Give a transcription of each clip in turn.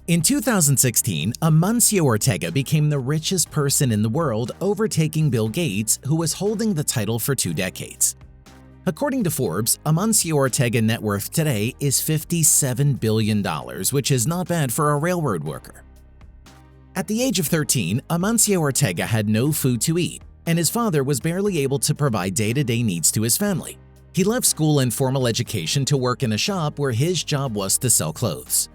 In 2016, Amancio Ortega became the richest person in the world, overtaking Bill Gates, who was holding the title for 2 decades. According to Forbes, Amancio Ortega's net worth today is $57 billion, which is not bad for a railroad worker. At the age of 13, Amancio Ortega had no food to eat, and his father was barely able to provide day-to-day needs to his family. He left school and formal education to work in a shop where his job was to sell clothes.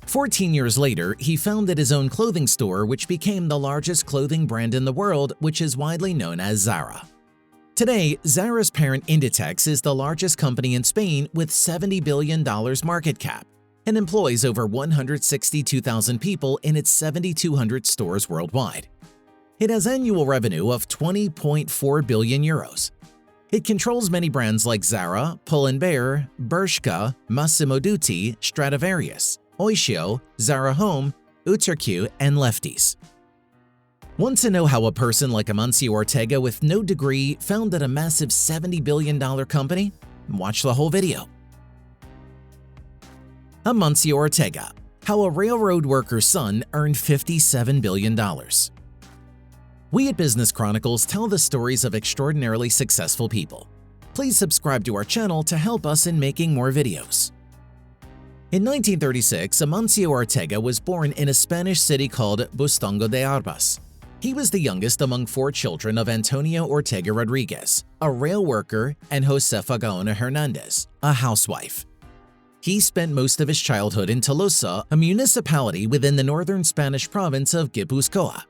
14 years later, he founded his own clothing store, which became the largest clothing brand in the world, which is widely known as Zara. Today, Zara's parent Inditex is the largest company in Spain with $70 billion market cap and employs over 162,000 people in its 7,200 stores worldwide. It has annual revenue of 20.4 billion euros. It controls many brands like Zara, Pull&Bear, Bershka, Massimo Dutti, Stradivarius, Oysho, Zara Home, Uterque, and Lefties. Want to know how a person like Amancio Ortega with no degree founded a massive $70 billion company? Watch the whole video. Amancio Ortega: How a railroad worker's son earned $57 billion. We at Business Chronicles tell the stories of extraordinarily successful people. Please subscribe to our channel to help us in making more videos. In 1936, Amancio Ortega was born in a Spanish city called Bustongo de Arbas. He was the youngest among 4 children of Antonio Ortega Rodriguez, a rail worker, and Josefa Gaona Hernandez, a housewife. He spent most of his childhood in Tolosa, a municipality within the northern Spanish province of Guipúzcoa.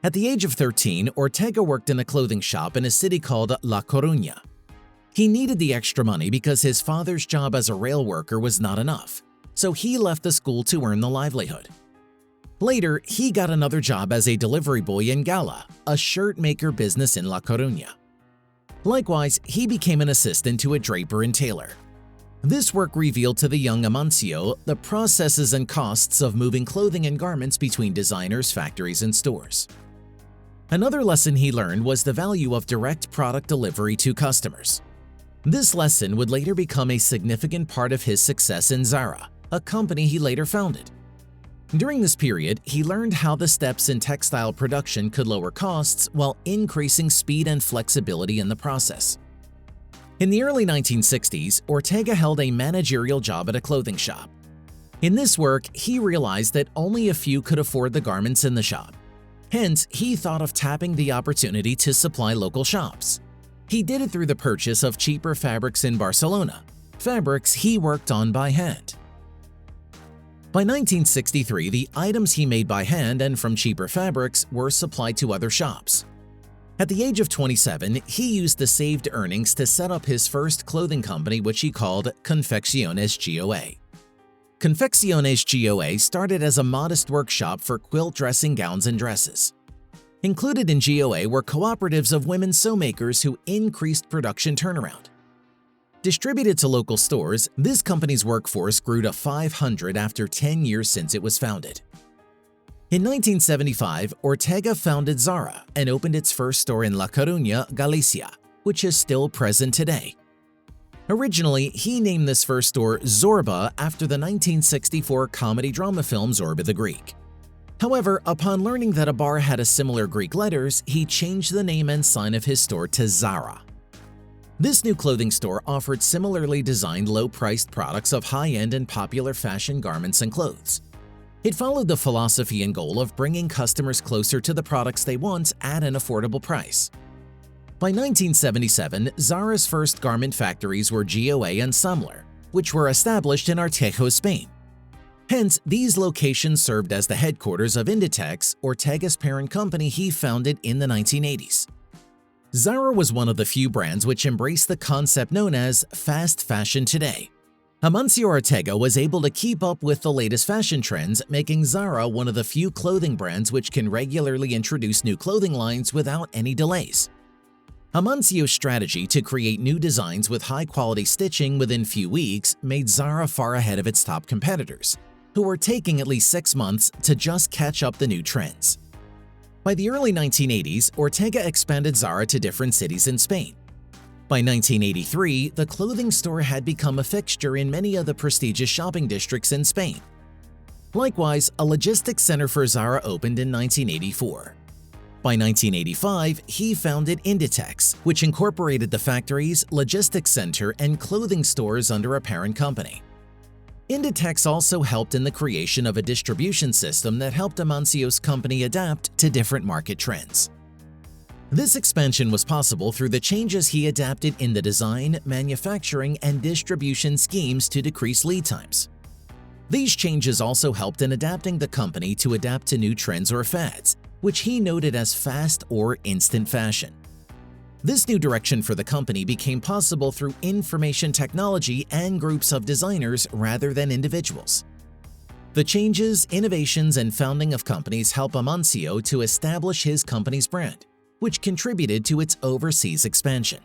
At the age of 13, Ortega worked in a clothing shop in a city called La Coruña. He needed the extra money because his father's job as a rail worker was not enough, so he left the school to earn the livelihood. Later, he got another job as a delivery boy in Gala, a shirt maker business in La Coruña. Likewise, he became an assistant to a draper and tailor. This work revealed to the young Amancio the processes and costs of moving clothing and garments between designers, factories, and stores. Another lesson he learned was the value of direct product delivery to customers. This lesson would later become a significant part of his success in Zara, a company he later founded. During this period, he learned how the steps in textile production could lower costs while increasing speed and flexibility in the process. In the early 1960s, Ortega held a managerial job at a clothing shop. In this work, he realized that only a few could afford the garments in the shop. Hence, he thought of tapping the opportunity to supply local shops. He did it through the purchase of cheaper fabrics in Barcelona, fabrics he worked on by hand. By 1963, the items he made by hand and from cheaper fabrics were supplied to other shops. At the age of 27, he used the saved earnings to set up his first clothing company, which he called Confecciones GOA. Confecciones GOA started as a modest workshop for quilt dressing gowns and dresses. Included in GOA were cooperatives of women sew-makers who increased production turnaround. Distributed to local stores, this company's workforce grew to 500 after 10 years since it was founded. In 1975, Ortega founded Zara and opened its first store in La Coruña, Galicia, which is still present today. Originally, he named this first store Zorba after the 1964 comedy drama film Zorba the Greek. However, upon learning that a bar had a similar Greek letters, he changed the name and sign of his store to Zara. This new clothing store offered similarly designed low-priced products of high-end and popular fashion garments and clothes. It followed the philosophy and goal of bringing customers closer to the products they want at an affordable price. By 1977, Zara's first garment factories were GOA and Sumler, which were established in Artejo, Spain. Hence, these locations served as the headquarters of Inditex, Ortega's parent company he founded in the 1980s. Zara was one of the few brands which embraced the concept known as fast fashion today. Amancio Ortega was able to keep up with the latest fashion trends, making Zara one of the few clothing brands which can regularly introduce new clothing lines without any delays. Amancio's strategy to create new designs with high-quality stitching within few weeks made Zara far ahead of its top competitors, who were taking at least 6 months to just catch up the new trends. By the early 1980s, Ortega expanded Zara to different cities in Spain. By 1983, the clothing store had become a fixture in many of the prestigious shopping districts in Spain. Likewise, a logistics center for Zara opened in 1984. By 1985, he founded Inditex, which incorporated the factories, logistics center, and clothing stores under a parent company. Inditex also helped in the creation of a distribution system that helped Amancio's company adapt to different market trends. This expansion was possible through the changes he adapted in the design, manufacturing, and distribution schemes to decrease lead times. These changes also helped in adapting the company to adapt to new trends or fads, which he noted as fast or instant fashion. This new direction for the company became possible through information technology and groups of designers rather than individuals. The changes, innovations, and founding of companies help Amancio to establish his company's brand, which contributed to its overseas expansion.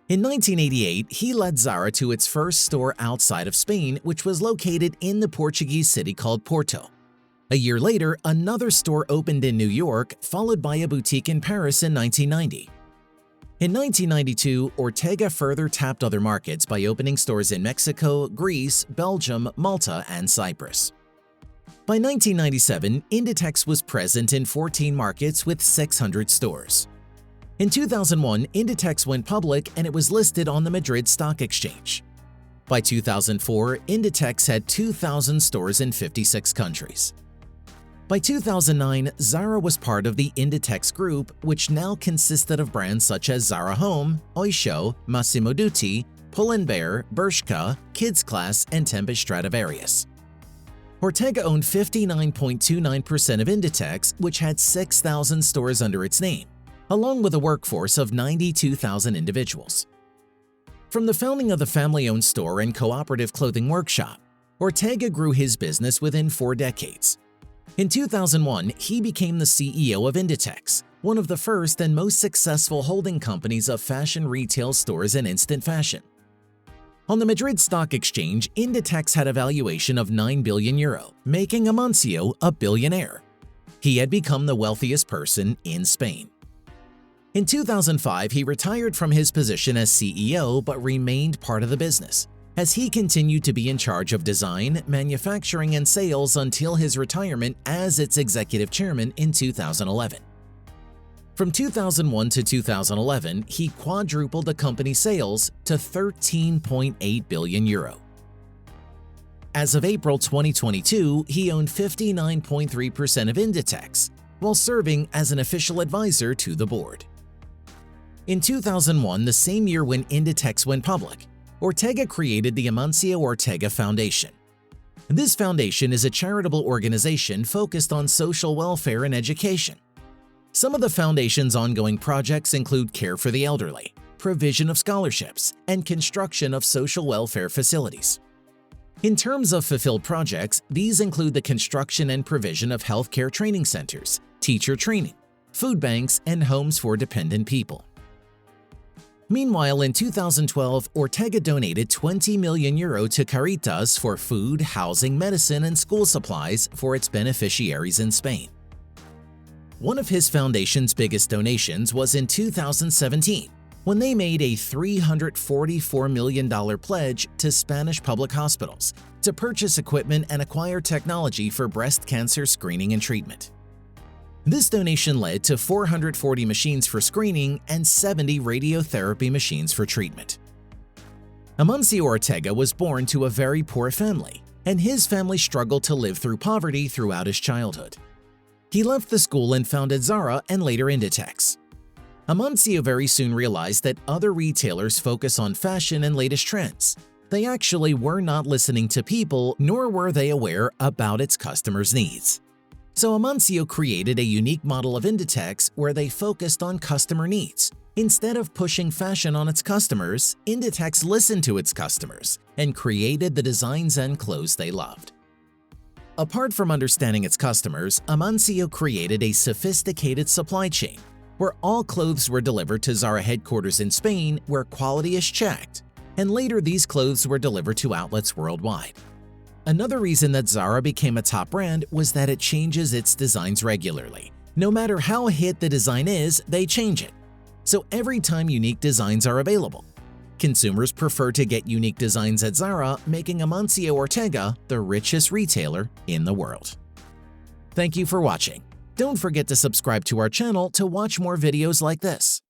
In 1988, he led Zara to its first store outside of Spain, which was located in the Portuguese city called Porto. A year later, another store opened in New York, followed by a boutique in Paris in 1990. In 1992, Ortega further tapped other markets by opening stores in Mexico, Greece, Belgium, Malta, and Cyprus. By 1997, Inditex was present in 14 markets with 600 stores. In 2001, Inditex went public and it was listed on the Madrid Stock Exchange. By 2004, Inditex had 2,000 stores in 56 countries. By 2009, Zara was part of the Inditex Group, which now consisted of brands such as Zara Home, Oysho, Massimo Dutti, Pull & Bear, Bershka, Kids Class, and Tempest Stradivarius. Ortega owned 59.29% of Inditex, which had 6,000 stores under its name, along with a workforce of 92,000 individuals. From the founding of the family-owned store and cooperative clothing workshop, Ortega grew his business within 4 decades. In 2001, he became the CEO of Inditex, one of the first and most successful holding companies of fashion retail stores and instant fashion. On the Madrid Stock Exchange, Inditex had a valuation of €9 billion, making Amancio a billionaire. He had become the wealthiest person in Spain. In 2005, he retired from his position as CEO but remained part of the business, as he continued to be in charge of design, manufacturing, and sales until his retirement as its executive chairman in 2011. From 2001 to 2011, he quadrupled the company's sales to €13.8 billion. As of April 2022, he owned 59.3% of Inditex, while serving as an official advisor to the board. In 2001, the same year when Inditex went public, Ortega created the Amancio Ortega Foundation. This foundation is a charitable organization focused on social welfare and education. Some of the foundation's ongoing projects include care for the elderly, provision of scholarships, and construction of social welfare facilities. In terms of fulfilled projects, these include the construction and provision of healthcare training centers, teacher training, food banks, and homes for dependent people. Meanwhile, in 2012, Ortega donated €20 million to Caritas for food, housing, medicine, and school supplies for its beneficiaries in Spain. One of his foundation's biggest donations was in 2017, when they made a $344 million pledge to Spanish public hospitals to purchase equipment and acquire technology for breast cancer screening and treatment. This donation led to 440 machines for screening and 70 radiotherapy machines for treatment. Amancio Ortega was born to a very poor family, and his family struggled to live through poverty throughout his childhood. He left the school and founded Zara and later Inditex. Amancio very soon realized that other retailers focus on fashion and latest trends. They actually were not listening to people, nor were they aware about its customers' needs. So Amancio created a unique model of Inditex where they focused on customer needs. Instead of pushing fashion on its customers, Inditex listened to its customers and created the designs and clothes they loved. Apart from understanding its customers, Amancio created a sophisticated supply chain where all clothes were delivered to Zara headquarters in Spain where quality is checked, and later these clothes were delivered to outlets worldwide. Another reason that Zara became a top brand was that it changes its designs regularly. No matter how hit the design is, they change it. So every time unique designs are available. Consumers prefer to get unique designs at Zara, making Amancio Ortega the richest retailer in the world. Thank you for watching. Don't forget to subscribe to our channel to watch more videos like this.